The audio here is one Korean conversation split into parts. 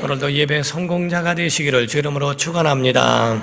오늘도 예배 성공자가 되시기를 주 이름으로 축원합니다.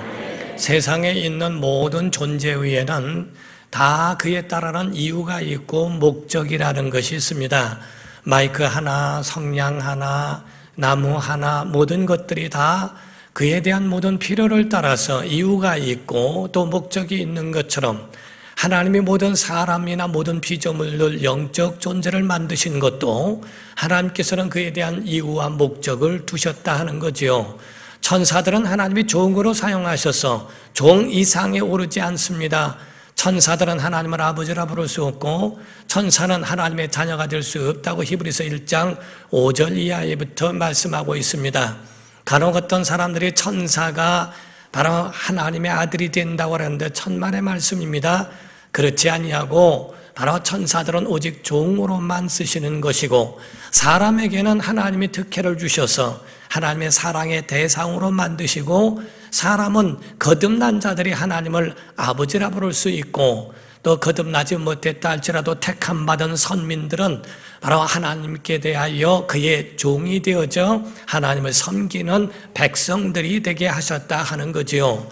세상에 있는 모든 존재 위에는 다 그에 따르는 이유가 있고 목적이라는 것이 있습니다. 마이크 하나, 성냥 하나, 나무 하나, 모든 것들이 다 그에 대한 모든 필요를 따라서 이유가 있고 또 목적이 있는 것처럼 하나님이 모든 사람이나 모든 피조물들 영적 존재를 만드신 것도 하나님께서는 그에 대한 이유와 목적을 두셨다 하는 거지요. 천사들은 하나님이 종으로 사용하셔서 종 이상에 오르지 않습니다. 천사들은 하나님을 아버지라 부를 수 없고 천사는 하나님의 자녀가 될 수 없다고 히브리서 1장 5절 이하에부터 말씀하고 있습니다. 간혹 어떤 사람들이 천사가 바로 하나님의 아들이 된다고 하는데 천만의 말씀입니다. 그렇지 아니하고 바로 천사들은 오직 종으로만 쓰시는 것이고 사람에게는 하나님이 특혜를 주셔서 하나님의 사랑의 대상으로 만드시고 사람은 거듭난 자들이 하나님을 아버지라 부를 수 있고 또 거듭나지 못했다 할지라도 택함 받은 선민들은 바로 하나님께 대하여 그의 종이 되어져 하나님을 섬기는 백성들이 되게 하셨다 하는 거지요.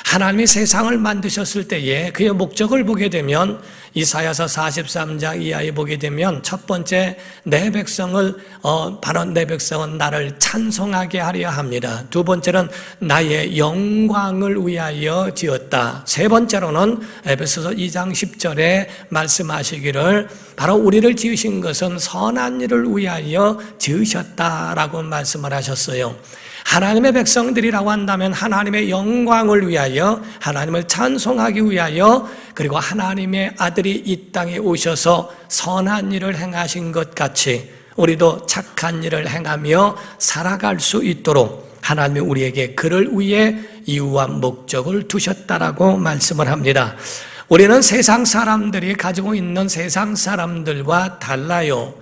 하나님이 세상을 만드셨을 때에 그의 목적을 보게 되면 이사야서 43장 이하에 보게 되면 첫 번째 내 백성을 바로 내 백성은 나를 찬송하게 하려 합니다. 두 번째는 나의 영광을 위하여 지었다. 세 번째로는 에베소서 2장 10절에 말씀하시기를 바로 우리를 지으신 것은 선한 일을 위하여 지으셨다라고 말씀을 하셨어요. 하나님의 백성들이라고 한다면 하나님의 영광을 위하여 하나님을 찬송하기 위하여 그리고 하나님의 아들이 이 땅에 오셔서 선한 일을 행하신 것 같이 우리도 착한 일을 행하며 살아갈 수 있도록 하나님이 우리에게 그를 위해 이유와 목적을 두셨다라고 말씀을 합니다. 우리는 세상 사람들이 가지고 있는 세상 사람들과 달라요.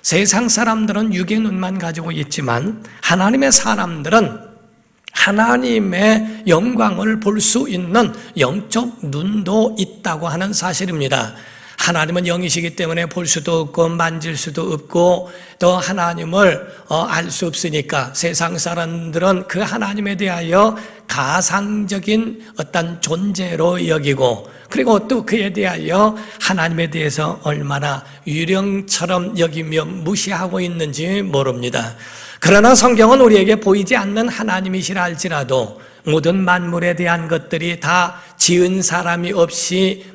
세상 사람들은 육의 눈만 가지고 있지만 하나님의 사람들은 하나님의 영광을 볼 수 있는 영적 눈도 있다고 하는 사실입니다. 하나님은 영이시기 때문에 볼 수도 없고 만질 수도 없고 또 하나님을 알 수 없으니까 세상 사람들은 그 하나님에 대하여 가상적인 어떤 존재로 여기고 그리고 또 그에 대하여 하나님에 대해서 얼마나 유령처럼 여기며 무시하고 있는지 모릅니다. 그러나 성경은 우리에게 보이지 않는 하나님이시라 할지라도 모든 만물에 대한 것들이 다 지은 사람이 없이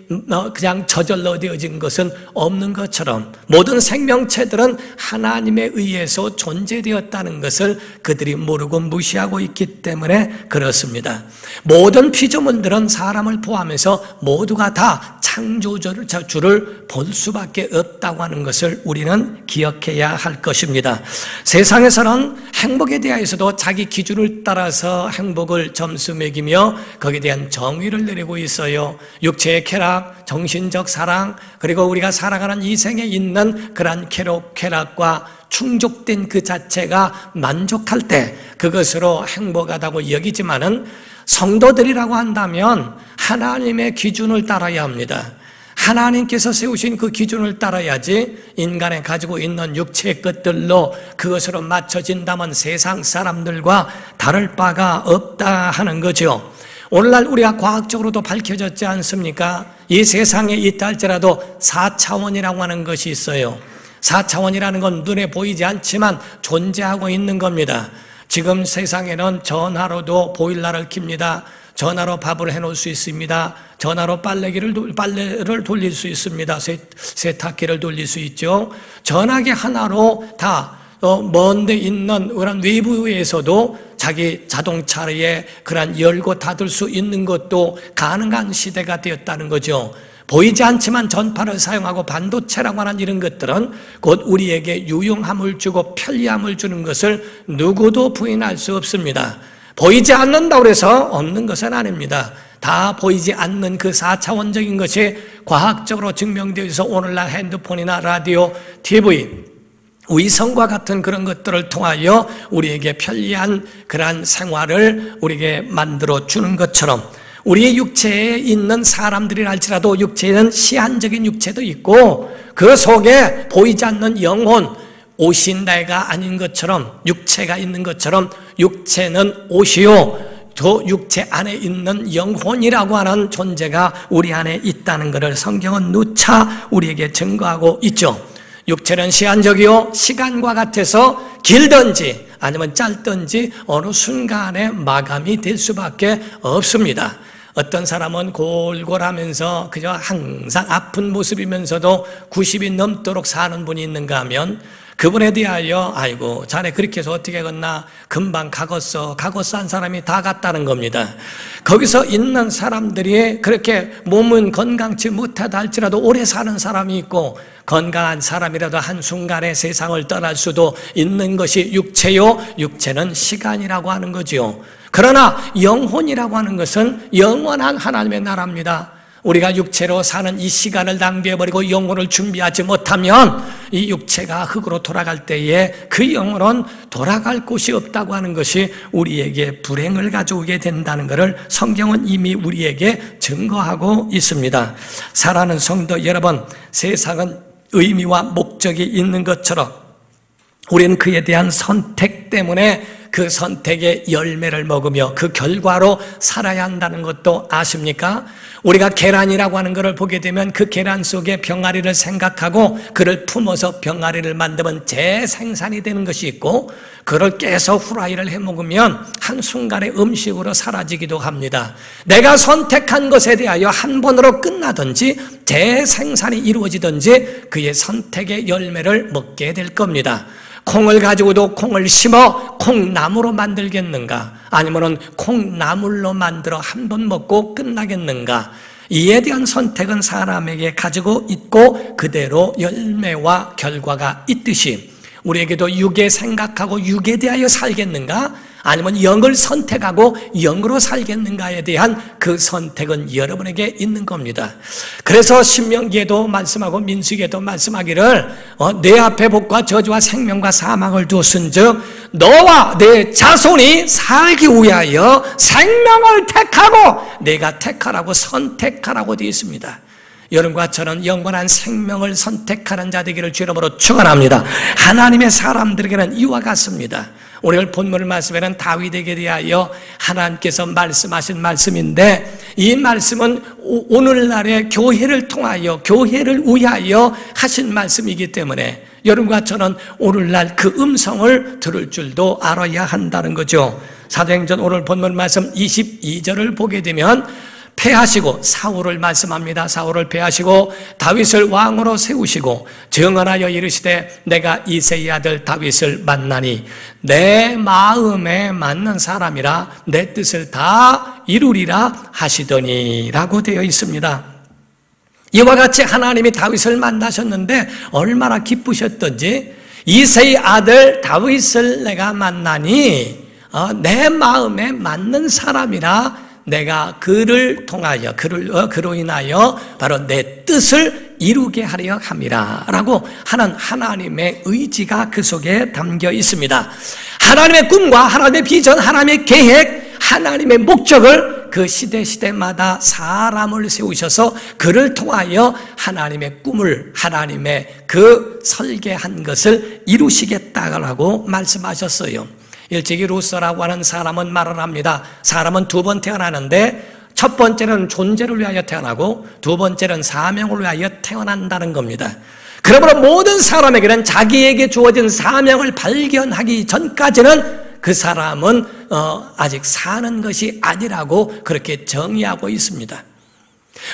그냥 저절로 되어진 것은 없는 것처럼 모든 생명체들은 하나님에 의해서 존재되었다는 것을 그들이 모르고 무시하고 있기 때문에 그렇습니다. 모든 피조물들은 사람을 포함해서 모두가 다 창조주를 볼 수밖에 없다고 하는 것을 우리는 기억해야 할 것입니다. 세상에서는 행복에 대해서도 자기 기준을 따라서 행복을 점수 매기며 거기에 대한 정의를 내리고 있어요. 육체의 쾌락, 정신적 사랑, 그리고 우리가 살아가는 이 생에 있는 그러한 쾌락과 충족된 그 자체가 만족할 때 그것으로 행복하다고 여기지만은 성도들이라고 한다면 하나님의 기준을 따라야 합니다. 하나님께서 세우신 그 기준을 따라야지 인간이 가지고 있는 육체의 것들로 그것으로 맞춰진다면 세상 사람들과 다를 바가 없다 하는 거죠. 오늘날 우리가 과학적으로도 밝혀졌지 않습니까? 이 세상에 있다 할지라도 4차원이라고 하는 것이 있어요. 4차원이라는 건 눈에 보이지 않지만 존재하고 있는 겁니다. 지금 세상에는 전화로도 보일러를 킵니다. 전화로 밥을 해놓을 수 있습니다. 전화로 빨래를 돌릴 수 있습니다. 세탁기를 돌릴 수 있죠. 전화기 하나로 다 먼데 있는 그런 외부에서도 자기 자동차에 그런 열고 닫을 수 있는 것도 가능한 시대가 되었다는 거죠. 보이지 않지만 전파를 사용하고 반도체라고 하는 이런 것들은 곧 우리에게 유용함을 주고 편리함을 주는 것을 누구도 부인할 수 없습니다. 보이지 않는다고 해서 없는 것은 아닙니다. 다 보이지 않는 그 4차원적인 것이 과학적으로 증명되어 있어 오늘날 핸드폰이나 라디오, TV, 위성과 같은 그런 것들을 통하여 우리에게 편리한 그러한 생활을 우리에게 만들어 주는 것처럼 우리의 육체에 있는 사람들이라 할지라도 육체에는 시한적인 육체도 있고 그 속에 보이지 않는 영혼, 옷이 내가 아닌 것처럼, 육체가 있는 것처럼 육체는 옷이요, 또 육체 안에 있는 영혼이라고 하는 존재가 우리 안에 있다는 것을 성경은 누차 우리에게 증거하고 있죠. 육체는 시한적이요, 시간과 같아서 길든지 아니면 짧든지 어느 순간에 마감이 될 수밖에 없습니다. 어떤 사람은 골골하면서 그저 항상 아픈 모습이면서도 90이 넘도록 사는 분이 있는가 하면 그분에 대하여 아이고 자네 그렇게 해서 어떻게 걷나, 금방 가겄어 한 사람이 다 갔다는 겁니다. 거기서 있는 사람들이 그렇게 몸은 건강치 못하다 할지라도 오래 사는 사람이 있고, 건강한 사람이라도 한순간에 세상을 떠날 수도 있는 것이 육체요, 육체는 시간이라고 하는 거지요. 그러나 영혼이라고 하는 것은 영원한 하나님의 나라입니다. 우리가 육체로 사는 이 시간을 낭비해버리고 영혼을 준비하지 못하면 이 육체가 흙으로 돌아갈 때에 그 영혼은 돌아갈 곳이 없다고 하는 것이 우리에게 불행을 가져오게 된다는 것을 성경은 이미 우리에게 증거하고 있습니다. 사랑하는 성도 여러분, 세상은 의미와 목적이 있는 것처럼 우리는 그에 대한 선택 때문에 그 선택의 열매를 먹으며 그 결과로 살아야 한다는 것도 아십니까? 우리가 계란이라고 하는 것을 보게 되면 그 계란 속에 병아리를 생각하고 그를 품어서 병아리를 만들면 재생산이 되는 것이 있고, 그걸 깨서 후라이를 해 먹으면 한순간에 음식으로 사라지기도 합니다. 내가 선택한 것에 대하여 한 번으로 끝나든지 재생산이 이루어지든지 그의 선택의 열매를 먹게 될 겁니다. 콩을 가지고도 콩을 심어 콩나무로 만들겠는가, 아니면 콩나물로 만들어 한 번 먹고 끝나겠는가, 이에 대한 선택은 사람에게 가지고 있고 그대로 열매와 결과가 있듯이 우리에게도 육에 생각하고 육에 대하여 살겠는가, 아니면 영을 선택하고 영으로 살겠는가에 대한 그 선택은 여러분에게 있는 겁니다. 그래서 신명기에도 말씀하고 민수기에도 말씀하기를 내 앞에 복과 저주와 생명과 사망을 두었은즉 너와 내 자손이 살기 위하여 생명을 택하고 내가 택하라고 선택하라고 되어 있습니다. 여러분과 저는 영원한 생명을 선택하는 자 되기를 주 이름으로 축원합니다. 하나님의 사람들에게는 이와 같습니다. 오늘 본문 말씀에는 다윗에게 대하여 하나님께서 말씀하신 말씀인데, 이 말씀은 오늘날의 교회를 통하여 교회를 위하여 하신 말씀이기 때문에 여러분과 저는 오늘날 그 음성을 들을 줄도 알아야 한다는 거죠. 사도행전 오늘 본문 말씀 22절을 보게 되면 패하시고, 사울을 말씀합니다. 사울을 패하시고 다윗을 왕으로 세우시고 정언하여 이르시되 내가 이새의 아들 다윗을 만나니 내 마음에 맞는 사람이라 내 뜻을 다 이루리라 하시더니 라고 되어 있습니다. 이와 같이 하나님이 다윗을 만나셨는데 얼마나 기쁘셨던지, 이새의 아들 다윗을 내가 만나니 내 마음에 맞는 사람이라 내가 그를 통하여 그로 인하여 바로 내 뜻을 이루게 하려 함이라 라고 하는 하나님의 의지가 그 속에 담겨 있습니다. 하나님의 꿈과 하나님의 비전, 하나님의 계획, 하나님의 목적을 그 시대마다 사람을 세우셔서 그를 통하여 하나님의 꿈을, 하나님의 그 설계한 것을 이루시겠다라고 말씀하셨어요. 일찍이 루서라고 하는 사람은 말을 합니다. 사람은 두 번 태어나는데 첫 번째는 존재를 위하여 태어나고 두 번째는 사명을 위하여 태어난다는 겁니다. 그러므로 모든 사람에게는 자기에게 주어진 사명을 발견하기 전까지는 그 사람은 아직 사는 것이 아니라고 그렇게 정의하고 있습니다.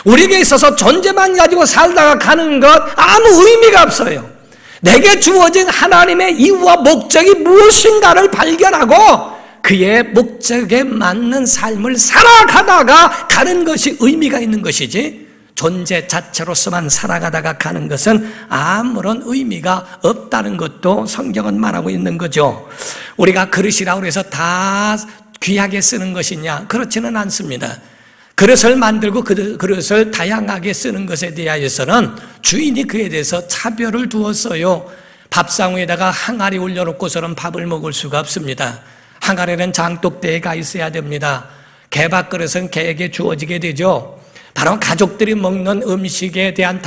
우리에게 있어서 존재만 가지고 살다가 가는 것 아무 의미가 없어요. 내게 주어진 하나님의 이유와 목적이 무엇인가를 발견하고 그의 목적에 맞는 삶을 살아가다가 가는 것이 의미가 있는 것이지, 존재 자체로서만 살아가다가 가는 것은 아무런 의미가 없다는 것도 성경은 말하고 있는 거죠. 우리가 그릇이라고 해서 다 귀하게 쓰는 것이냐? 그렇지는 않습니다. 그릇을 만들고 그릇을 다양하게 쓰는 것에 대하여서는 주인이 그에 대해서 차별을 두었어요. 밥상 위에다가 항아리 올려놓고서는 밥을 먹을 수가 없습니다. 항아리는 장독대에 가 있어야 됩니다. 개밥그릇은 개에게 주어지게 되죠. 바로 가족들이 먹는 음식에 대한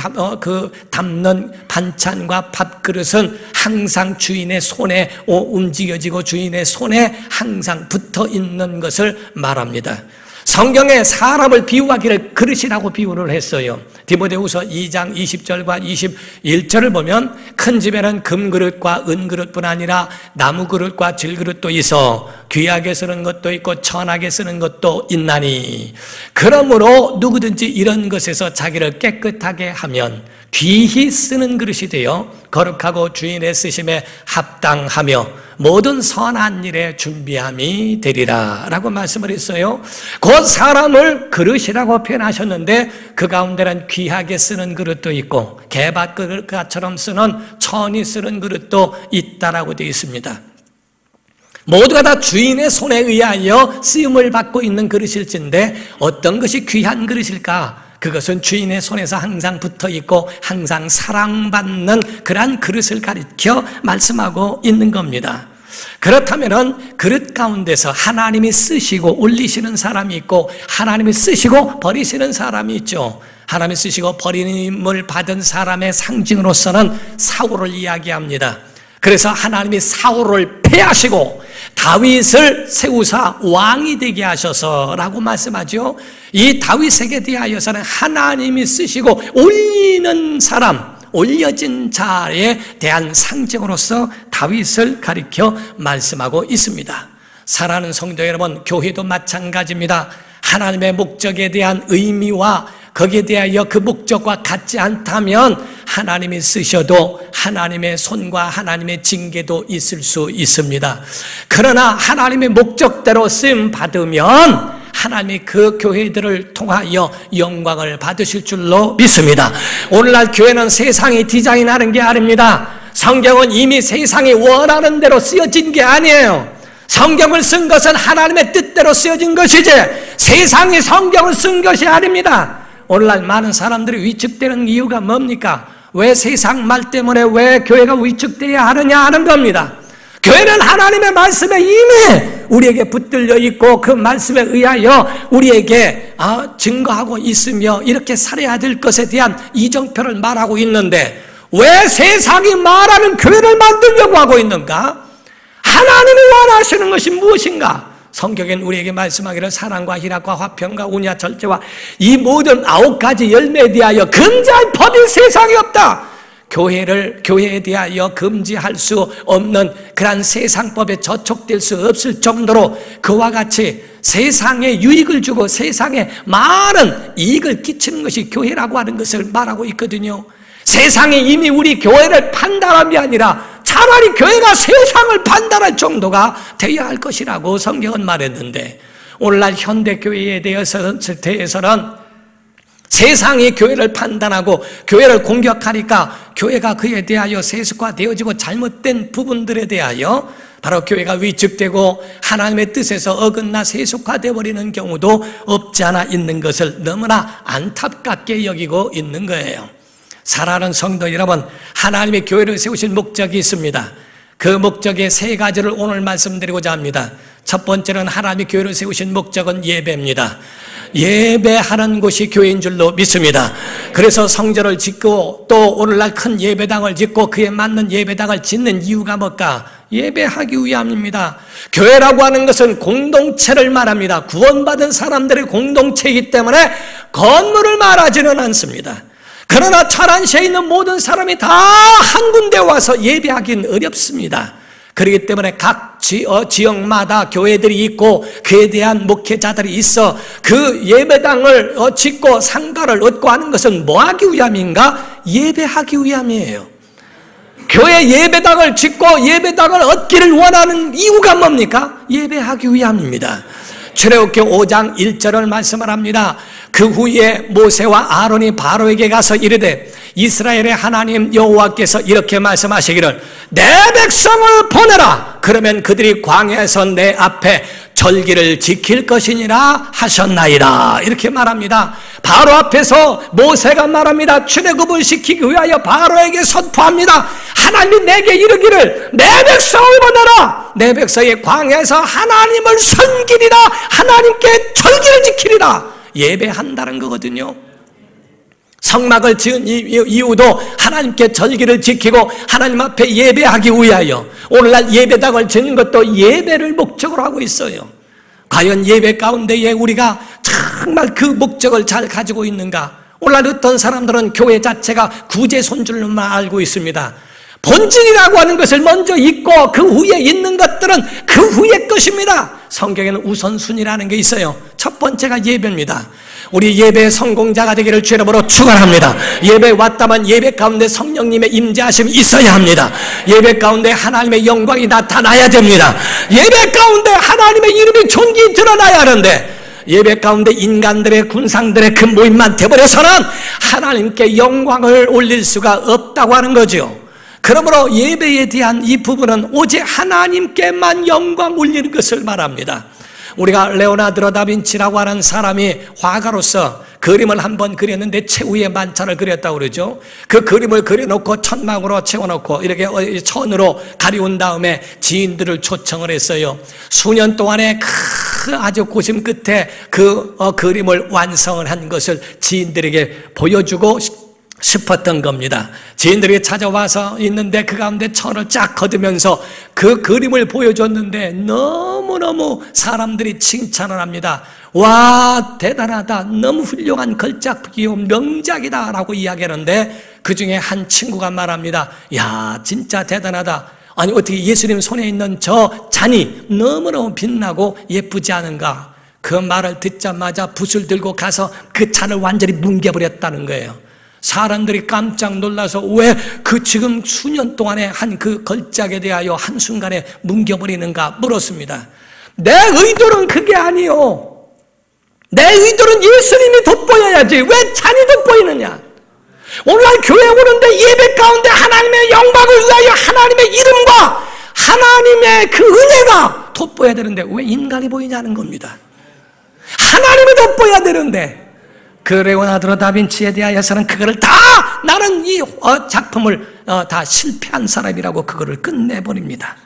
담는 반찬과 밥그릇은 항상 주인의 손에 움직여지고 주인의 손에 항상 붙어 있는 것을 말합니다. 성경에 사람을 비유하기를 그릇이라고 비유를 했어요. 디모데후서 2장 20절과 21절을 보면 큰 집에는 금그릇과 은그릇뿐 아니라 나무그릇과 질그릇도 있어 귀하게 쓰는 것도 있고 천하게 쓰는 것도 있나니 그러므로 누구든지 이런 것에서 자기를 깨끗하게 하면 귀히 쓰는 그릇이 되어 거룩하고 주인의 쓰심에 합당하며 모든 선한 일에 준비함이 되리라 라고 말씀을 했어요. 그 사람을 그릇이라고 표현하셨는데 그 가운데는 귀하게 쓰는 그릇도 있고 개밭 그릇처럼 쓰는 천이 쓰는 그릇도 있다라고 되어 있습니다. 모두가 다 주인의 손에 의하여 쓰임을 받고 있는 그릇일진데 어떤 것이 귀한 그릇일까? 그것은 주인의 손에서 항상 붙어있고 항상 사랑받는 그러한 그릇을 가리켜 말씀하고 있는 겁니다. 그렇다면 그릇 가운데서 하나님이 쓰시고 올리시는 사람이 있고 하나님이 쓰시고 버리시는 사람이 있죠. 하나님이 쓰시고 버림을 받은 사람의 상징으로서는 사울을 이야기합니다. 그래서 하나님이 사울을 패하시고 다윗을 세우사 왕이 되게 하셔서라고 말씀하죠. 이 다윗에게 대하여서는 하나님이 쓰시고 올리는 사람, 올려진 자에 대한 상징으로서 다윗을 가리켜 말씀하고 있습니다. 사랑하는 성도 여러분, 교회도 마찬가지입니다. 하나님의 목적에 대한 의미와 거기에 대하여 그 목적과 같지 않다면 하나님이 쓰셔도 하나님의 손과 하나님의 징계도 있을 수 있습니다. 그러나 하나님의 목적대로 쓰임 받으면 하나님이 그 교회들을 통하여 영광을 받으실 줄로 믿습니다. 오늘날 교회는 세상이 디자인하는 게 아닙니다. 성경은 이미 세상이 원하는 대로 쓰여진 게 아니에요. 성경을 쓴 것은 하나님의 뜻대로 쓰여진 것이지 세상이 성경을 쓴 것이 아닙니다. 오늘날 많은 사람들이 위축되는 이유가 뭡니까? 왜 세상 말 때문에 왜 교회가 위축되어야 하느냐 하는 겁니다. 교회는 하나님의 말씀에 이미 우리에게 붙들려 있고 그 말씀에 의하여 우리에게 증거하고 있으며 이렇게 살아야 될 것에 대한 이정표를 말하고 있는데 왜 세상이 말하는 교회를 만들려고 하고 있는가? 하나님이 원하시는 것이 무엇인가? 성경엔 우리에게 말씀하기를 사랑과 희락과 화평과 온유와 절제와 이 모든 9가지 열매에 대하여 금지할 법이 세상에 없다. 교회에 대하여 금지할 수 없는 그러한 세상법에 저촉될 수 없을 정도로 그와 같이 세상에 유익을 주고 세상에 많은 이익을 끼치는 것이 교회라고 하는 것을 말하고 있거든요. 세상이 이미 우리 교회를 판단함이 아니라 차라리 교회가 세상을 판단할 정도가 되어야 할 것이라고 성경은 말했는데 오늘날 현대교회에 대해서는 세상이 교회를 판단하고 교회를 공격하니까 교회가 그에 대하여 세속화되어지고 잘못된 부분들에 대하여 바로 교회가 위축되고 하나님의 뜻에서 어긋나 세속화되어 버리는 경우도 없지 않아 있는 것을 너무나 안타깝게 여기고 있는 거예요. 사랑하는 성도 여러분, 하나님의 교회를 세우신 목적이 있습니다. 그 목적의 3가지를 오늘 말씀드리고자 합니다. 첫 번째는 하나님의 교회를 세우신 목적은 예배입니다. 예배하는 곳이 교회인 줄로 믿습니다. 그래서 성전을 짓고 또 오늘날 큰 예배당을 짓고 그에 맞는 예배당을 짓는 이유가 뭘까? 예배하기 위함입니다. 교회라고 하는 것은 공동체를 말합니다. 구원받은 사람들의 공동체이기 때문에 건물을 말하지는 않습니다. 그러나 천안시에 있는 모든 사람이 다 한 군데 와서 예배하기는 어렵습니다. 그렇기 때문에 각 지역마다 교회들이 있고 그에 대한 목회자들이 있어 그 예배당을 짓고 상가를 얻고 하는 것은 뭐 하기 위함인가? 예배하기 위함이에요. 교회 예배당을 짓고 예배당을 얻기를 원하는 이유가 뭡니까? 예배하기 위함입니다. 출애굽기 5장 1절을 말씀을 합니다. 그 후에 모세와 아론이 바로에게 가서 이르되 이스라엘의 하나님 여호와께서 이렇게 말씀하시기를 내 백성을 보내라. 그러면 그들이 광야에서 내 앞에 절기를 지킬 것이니라 하셨나이다. 이렇게 말합니다. 바로 앞에서 모세가 말합니다. 출애굽을 시키기 위하여 바로에게 선포합니다. 하나님이 내게 이르기를 내 백성을 보내라. 내 백성이 광야에서 하나님을 섬기리라. 하나님께 절기를 지키리라. 예배한다는 거거든요. 성막을 지은 이유도 하나님께 절기를 지키고 하나님 앞에 예배하기 위하여, 오늘날 예배당을 지는 것도 예배를 목적으로 하고 있어요. 과연 예배 가운데에 우리가 정말 그 목적을 잘 가지고 있는가? 오늘날 어떤 사람들은 교회 자체가 구제손줄로만 알고 있습니다. 본질이라고 하는 것을 먼저 잊고 그 후에 있는 것들은 그 후의 것입니다. 성경에는 우선순위라는 게 있어요. 첫 번째가 예배입니다. 우리 예배의 성공자가 되기를 주의 이름으로 축원합니다. 예배 왔다만 예배 가운데 성령님의 임재하심이 있어야 합니다. 예배 가운데 하나님의 영광이 나타나야 됩니다. 예배 가운데 하나님의 이름이 존귀히 드러나야 하는데, 예배 가운데 인간들의 군상들의 그 모임만 돼버려서는 하나님께 영광을 올릴 수가 없다고 하는 거죠. 그러므로 예배에 대한 이 부분은 오직 하나님께만 영광 올리는 것을 말합니다. 우리가 레오나르도 다빈치라고 하는 사람이 화가로서 그림을 한번 그렸는데 최후의 만찬을 그렸다고 그러죠. 그 그림을 그려놓고 천막으로 채워놓고 이렇게 천으로 가리운 다음에 지인들을 초청을 했어요. 수년 동안에 그 아주 고심 끝에 그 그림을 완성을 한 것을 지인들에게 보여주고 싶었던 겁니다. 지인들이 찾아와서 있는데 그 가운데 천을 쫙 거두면서 그 그림을 보여줬는데 너무너무 사람들이 칭찬을 합니다. 와, 대단하다, 너무 훌륭한 걸작품이요, 명작이다 라고 이야기하는데, 그 중에 한 친구가 말합니다. 야, 진짜 대단하다. 아니 어떻게 예수님 손에 있는 저 잔이 너무너무 빛나고 예쁘지 않은가? 그 말을 듣자마자 붓을 들고 가서 그 잔을 완전히 뭉개버렸다는 거예요. 사람들이 깜짝 놀라서 왜 그 지금 수년 동안에 한 그 걸작에 대하여 한순간에 뭉겨버리는가 물었습니다. 내 의도는 그게 아니요, 내 의도는 예수님이 돋보여야지 왜 잔이 돋보이느냐? 오늘날 교회 오는데 예배 가운데 하나님의 영광을 위하여 하나님의 이름과 하나님의 그 은혜가 돋보여야 되는데 왜 인간이 보이냐는 겁니다. 하나님이 돋보여야 되는데, 그 레오나르도 다빈치에 대하여서는 그거를 다, 나는 이 작품을 다 실패한 사람이라고 그거를 끝내버립니다.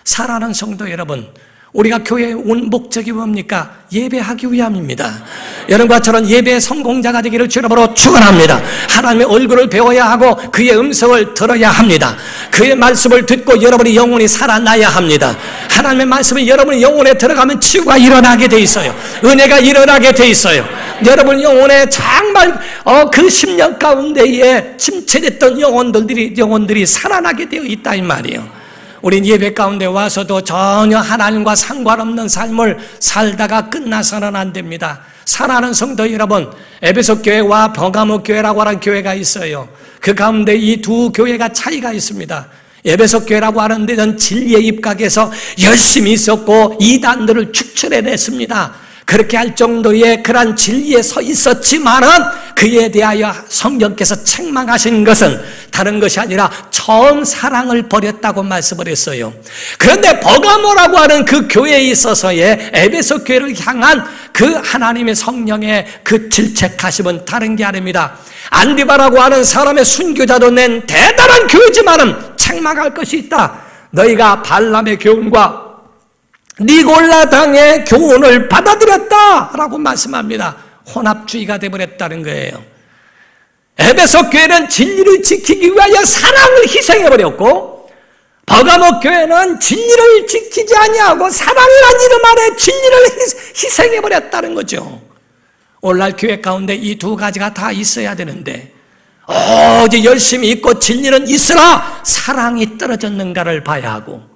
사랑하는 성도 여러분, 우리가 교회에 온 목적이 뭡니까? 예배하기 위함입니다. 여러분과 저는 예배의 성공자가 되기를 주의 이름으로 축원합니다. 하나님의 얼굴을 배워야 하고 그의 음성을 들어야 합니다. 그의 말씀을 듣고 여러분의 영혼이 살아나야 합니다. 하나님의 말씀이 여러분의 영혼에 들어가면 치유가 일어나게 돼 있어요. 은혜가 일어나게 돼 있어요. 여러분 영혼에 정말 그 10년 가운데에 침체됐던 영혼들이 살아나게 되어 있다 이 말이에요. 우린 예배 가운데 와서도 전혀 하나님과 상관없는 삶을 살다가 끝나서는 안 됩니다. 사랑하는 성도 여러분, 에베소 교회와 버가모 교회라고 하는 교회가 있어요. 그 가운데 이 두 교회가 차이가 있습니다. 에베소 교회라고 하는 데는 진리의 입각에서 열심히 있었고 이단들을 추출해냈습니다. 그렇게 할 정도의 그러한 진리에 서 있었지만은 그에 대하여 성령께서 책망하신 것은 다른 것이 아니라 처음 사랑을 버렸다고 말씀을 했어요. 그런데 버가모라고 하는 그 교회에 있어서의 에베소 교회를 향한 그 하나님의 성령의 그 질책하심은 다른 게 아닙니다. 안디바라고 하는 사람의 순교자도 낸 대단한 교회지만은 책망할 것이 있다. 너희가 발람의 교훈과 니골라당의 교훈을 받아들였다라고 말씀합니다. 혼합주의가 되어버렸다는 거예요. 에베소 교회는 진리를 지키기 위하여 사랑을 희생해버렸고, 버가모 교회는 진리를 지키지 아니하고 사랑이라는 이름 아래 진리를 희생해버렸다는 거죠. 오늘날 교회 가운데 이 두 가지가 다 있어야 되는데 오직 열심히 있고 진리는 있으나 사랑이 떨어졌는가를 봐야 하고,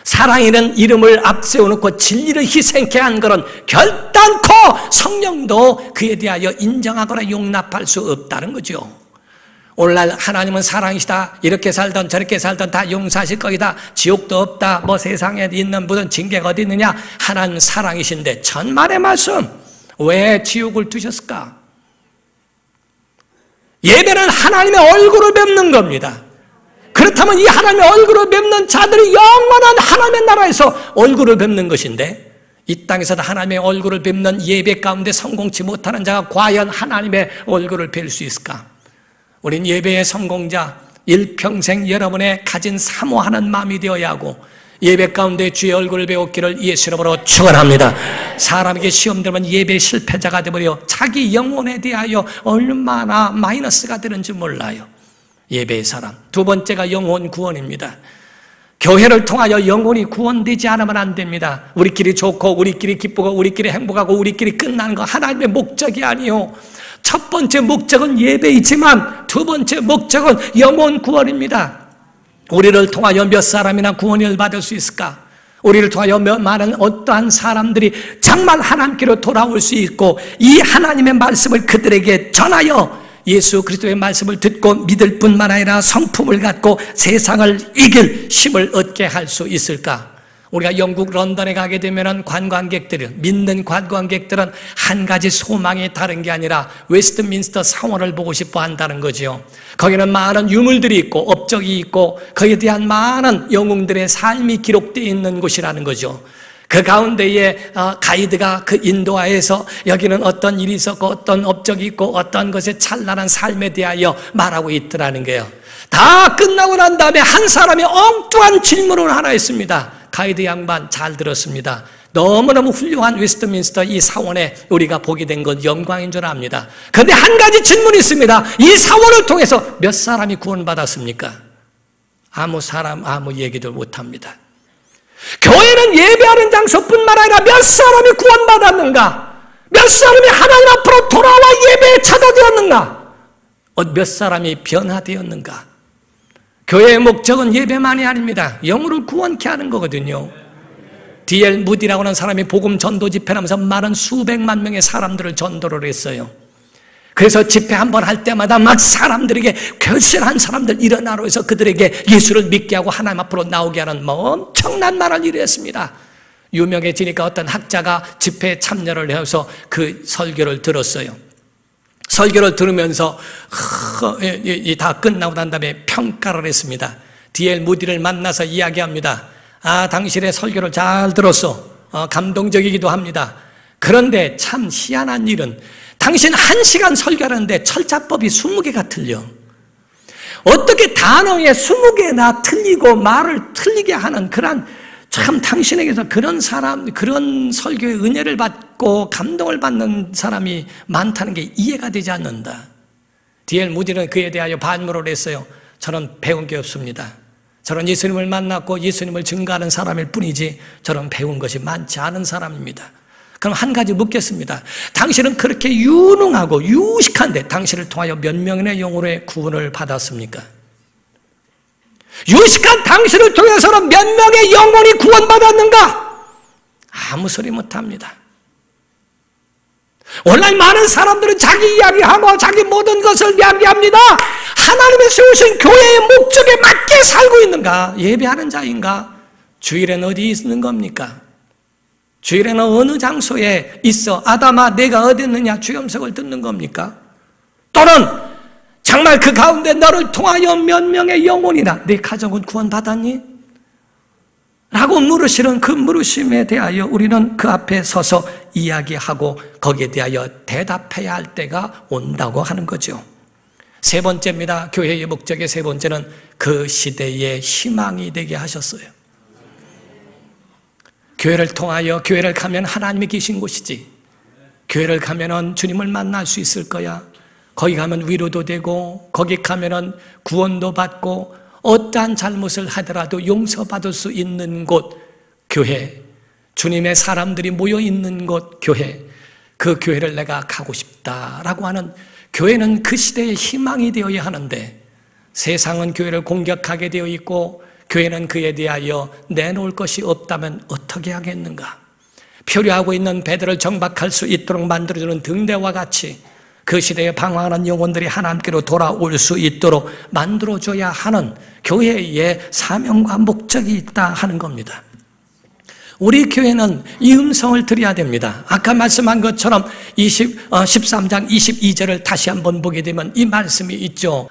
사랑이라는 이름을 앞세워놓고 진리를 희생케 한 것은 결단코 성령도 그에 대하여 인정하거나 용납할 수 없다는 거죠. 오늘날 하나님은 사랑이시다, 이렇게 살던 저렇게 살던 다 용서하실 거이다, 지옥도 없다, 뭐 세상에 있는 무슨 징계가 어디 있느냐, 하나님은 사랑이신데 천만의 말씀, 왜 지옥을 두셨을까? 예배는 하나님의 얼굴을 뵙는 겁니다. 그렇다면 이 하나님의 얼굴을 뵙는 자들이 영원한 하나님의 나라에서 얼굴을 뵙는 것인데, 이 땅에서도 하나님의 얼굴을 뵙는 예배 가운데 성공치 못하는 자가 과연 하나님의 얼굴을 뵐 수 있을까? 우린 예배의 성공자, 일평생 여러분의 가진 사모하는 마음이 되어야 하고, 예배 가운데 주의 얼굴을 배웠기를 예수 이름으로 축원합니다. 사람에게 시험 들면 예배 실패자가 되버려 자기 영혼에 대하여 얼마나 마이너스가 되는지 몰라요. 예배의 사람. 두 번째가 영혼 구원입니다. 교회를 통하여 영혼이 구원되지 않으면 안 됩니다. 우리끼리 좋고 우리끼리 기쁘고 우리끼리 행복하고 우리끼리 끝나는 거 하나님의 목적이 아니요. 첫 번째 목적은 예배이지만 두 번째 목적은 영혼 구원입니다. 우리를 통하여 몇 사람이나 구원을 받을 수 있을까? 우리를 통하여 많은 어떠한 사람들이 정말 하나님께로 돌아올 수 있고 이 하나님의 말씀을 그들에게 전하여 예수 그리스도의 말씀을 듣고 믿을 뿐만 아니라 성품을 갖고 세상을 이길 힘을 얻게 할 수 있을까? 우리가 영국 런던에 가게 되면 관광객들은, 믿는 관광객들은 한 가지 소망이 다른 게 아니라 웨스트민스터 사원을 보고 싶어 한다는 거죠. 거기는 많은 유물들이 있고 업적이 있고 거기에 대한 많은 영웅들의 삶이 기록되어 있는 곳이라는 거죠. 그 가운데에 가이드가 그 인도하에서 여기는 어떤 일이 있었고 어떤 업적이 있고 어떤 것의 찬란한 삶에 대하여 말하고 있더라는 거예요. 다 끝나고 난 다음에 한 사람이 엉뚱한 질문을 하나 했습니다. 가이드 양반 잘 들었습니다. 너무너무 훌륭한 웨스트민스터 이 사원에 우리가 보게 된 건 영광인 줄 압니다. 그런데 한 가지 질문이 있습니다. 이 사원을 통해서 몇 사람이 구원받았습니까? 아무 얘기도 못합니다. 교회는 예배하는 장소뿐만 아니라 몇 사람이 구원받았는가? 몇 사람이 하나님 앞으로 돌아와 예배에 찾아되었는가? 몇 사람이 변화되었는가? 교회의 목적은 예배만이 아닙니다. 영혼을 구원케 하는 거거든요. D.L. 무디라고 하는 사람이 복음 전도 집회를 하면서 많은 수백만 명의 사람들을 전도를 했어요. 그래서 집회 한 번 할 때마다 막 사람들에게 결실한 사람들 일어나로 해서 그들에게 예수를 믿게 하고 하나님 앞으로 나오게 하는 엄청난 말을 일을 했습니다. 유명해지니까 어떤 학자가 집회에 참여를 해서 그 설교를 들었어요. 설교를 들으면서 다 끝나고 난 다음에 평가를 했습니다. D.L. 무디를 만나서 이야기합니다. 당신의 설교를 잘 들었어. 감동적이기도 합니다. 그런데 참 희한한 일은 당신 1시간 설교하는데 철자법이 20개가 틀려. 어떻게 단어에 20개나 틀리고 말을 틀리게 하는 참 당신에게서 그런 설교의 은혜를 받고 감동을 받는 사람이 많다는 게 이해가 되지 않는다. D.L. 무디는 그에 대하여 반문을 했어요. 저는 배운 게 없습니다. 저는 예수님을 만났고 예수님을 증거하는 사람일 뿐이지 저는 배운 것이 많지 않은 사람입니다. 그럼 한 가지 묻겠습니다. 당신은 그렇게 유능하고 유식한데 당신을 통하여 몇 명의 영혼의 구원을 받았습니까? 유식한 당신을 통해서는 몇 명의 영혼이 구원받았는가? 아무 소리 못합니다. 오늘 많은 사람들은 자기 이야기하고 자기 모든 것을 이야기합니다. 하나님이 세우신 교회의 목적에 맞게 살고 있는가? 예배하는 자인가? 주일에는 어디 있는 겁니까? 주일에는 어느 장소에 있어? 아담아 내가 어디 있느냐? 주염석을 듣는 겁니까? 또는 정말 그 가운데 너를 통하여 몇 명의 영혼이나 네 가정은 구원받았니? 라고 물으시는 그 물으심에 대하여 우리는 그 앞에 서서 이야기하고 거기에 대하여 대답해야 할 때가 온다고 하는 거죠. 세 번째입니다. 교회의 목적의 세 번째는 그 시대의 희망이 되게 하셨어요. 교회를 통하여 교회를 가면 하나님이 계신 곳이지. 교회를 가면은 주님을 만날 수 있을 거야. 거기 가면 위로도 되고 거기 가면은 구원도 받고 어떠한 잘못을 하더라도 용서받을 수 있는 곳 교회, 주님의 사람들이 모여 있는 곳 교회, 그 교회를 내가 가고 싶다라고 하는 교회는 그 시대의 희망이 되어야 하는데 세상은 교회를 공격하게 되어 있고 교회는 그에 대하여 내놓을 것이 없다면 어떻게 하겠는가? 표류하고 있는 배들을 정박할 수 있도록 만들어주는 등대와 같이 그 시대에 방황하는 영혼들이 하나님께로 돌아올 수 있도록 만들어줘야 하는 교회의 사명과 목적이 있다 하는 겁니다. 우리 교회는 이 음성을 드려야 됩니다. 아까 말씀한 것처럼 13장 22절을 다시 한번 보게 되면 이 말씀이 있죠.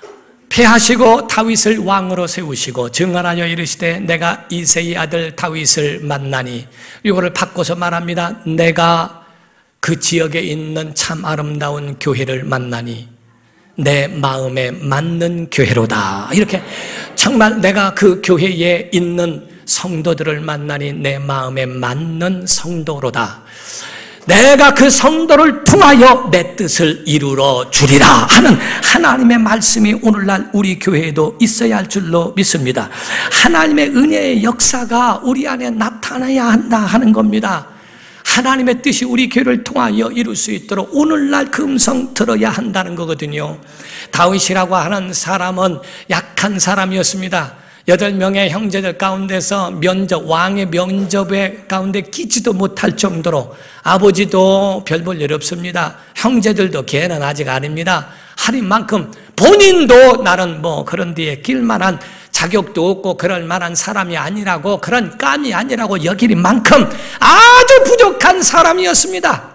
패하시고 다윗을 왕으로 세우시고 증언하여 이르시되 내가 이새의 아들 다윗을 만나니, 이거를 바꿔서 말합니다. 내가 그 지역에 있는 참 아름다운 교회를 만나니 내 마음에 맞는 교회로다. 이렇게 정말 내가 그 교회에 있는 성도들을 만나니 내 마음에 맞는 성도로다. 내가 그 성도를 통하여 내 뜻을 이루어 주리라 하는 하나님의 말씀이 오늘날 우리 교회에도 있어야 할 줄로 믿습니다. 하나님의 은혜의 역사가 우리 안에 나타나야 한다 하는 겁니다. 하나님의 뜻이 우리 교회를 통하여 이룰 수 있도록 오늘날 그 음성 들어야 한다는 거거든요. 다윗이라고 하는 사람은 약한 사람이었습니다. 8명의 형제들 가운데서 왕의 면접에 가운데 끼지도 못할 정도로 아버지도 별 볼 일 없습니다. 형제들도 걔는 아직 아닙니다. 하린 만큼 본인도 나는 그런 데에 낄 만한 자격도 없고 그럴 만한 사람이 아니라고, 그런 감이 아니라고 여길 만큼 아주 부족한 사람이었습니다.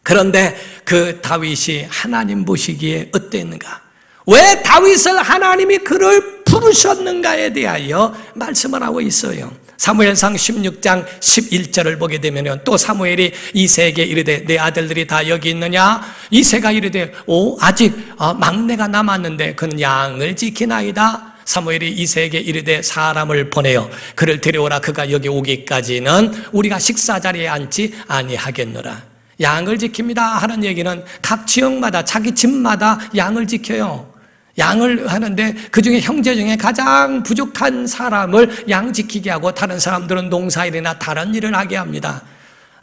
그런데 그 다윗이 하나님 보시기에 어땠는가? 왜 다윗을 하나님이 그를 부르셨는가에 대하여 말씀을 하고 있어요. 사무엘상 16장 11절을 보게 되면 또 사무엘이 이새에게 이르되 내 아들들이 다 여기 있느냐? 이새가 이르되 아직 막내가 남았는데 그는 양을 지키나이다. 사무엘이 이새에게 이르되 사람을 보내어 그를 데려오라. 그가 여기 오기까지는 우리가 식사 자리에 앉지 아니하겠노라. 양을 지킵니다 하는 얘기는 각 지역마다 자기 집마다 양을 지켜요. 양을 하는데 그중에 형제 중에 가장 부족한 사람을 양 지키게 하고 다른 사람들은 농사일이나 다른 일을 하게 합니다.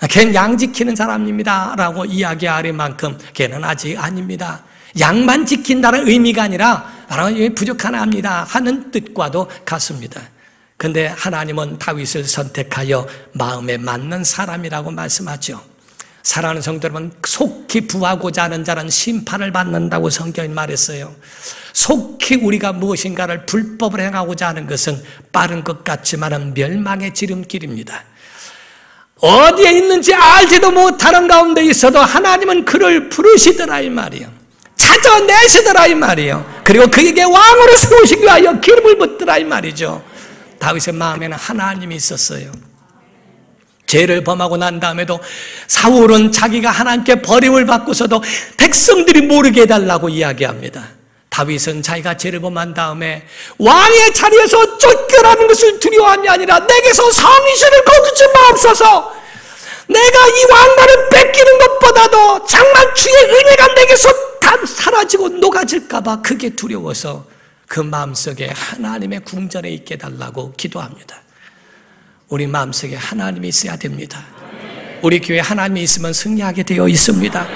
걔는 양 지키는 사람입니다 라고 이야기할 만큼 걔는 아직 아닙니다. 양만 지킨다는 의미가 아니라 바로 부족하나합니다 하는 뜻과도 같습니다. 그런데 하나님은 다윗을 선택하여 마음에 맞는 사람이라고 말씀하죠. 사랑하는 성도 여러분, 속히 부하고자 하는 자는 심판을 받는다고 성경이 말했어요. 속히 우리가 무엇인가를 불법을 행하고자 하는 것은 빠른 것 같지만 멸망의 지름길입니다. 어디에 있는지 알지도 못하는 가운데 있어도 하나님은 그를 부르시더라 이 말이에요. 찾아내시더라 이 말이에요. 그리고 그에게 왕으로 세우시기 위하여 기름을 붓더라 이 말이죠. 다윗의 마음에는 하나님이 있었어요. 죄를 범하고 난 다음에도 사울은 자기가 하나님께 버림을 받고서도 백성들이 모르게 해달라고 이야기합니다. 다윗은 자기가 죄를 범한 다음에 왕의 자리에서 쫓겨나는 것을 두려워함이 아니라 내게서 성의실을 거두지 마옵소서. 내가 이 왕관을 뺏기는 것보다도 정말 주의 은혜가 내게서 다 사라지고 녹아질까 봐 그게 두려워서 그 마음속에 하나님의 궁전에 있게 해달라고 기도합니다. 우리 마음속에 하나님이 있어야 됩니다. 우리 교회에 하나님이 있으면 승리하게 되어 있습니다.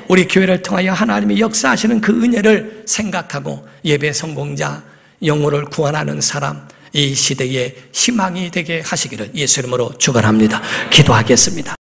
우리 교회를 통하여 하나님이 역사하시는 그 은혜를 생각하고 예배 성공자, 영혼을 구원하는 사람, 이 시대의 희망이 되게 하시기를 예수 이름으로 축원합니다. 기도하겠습니다.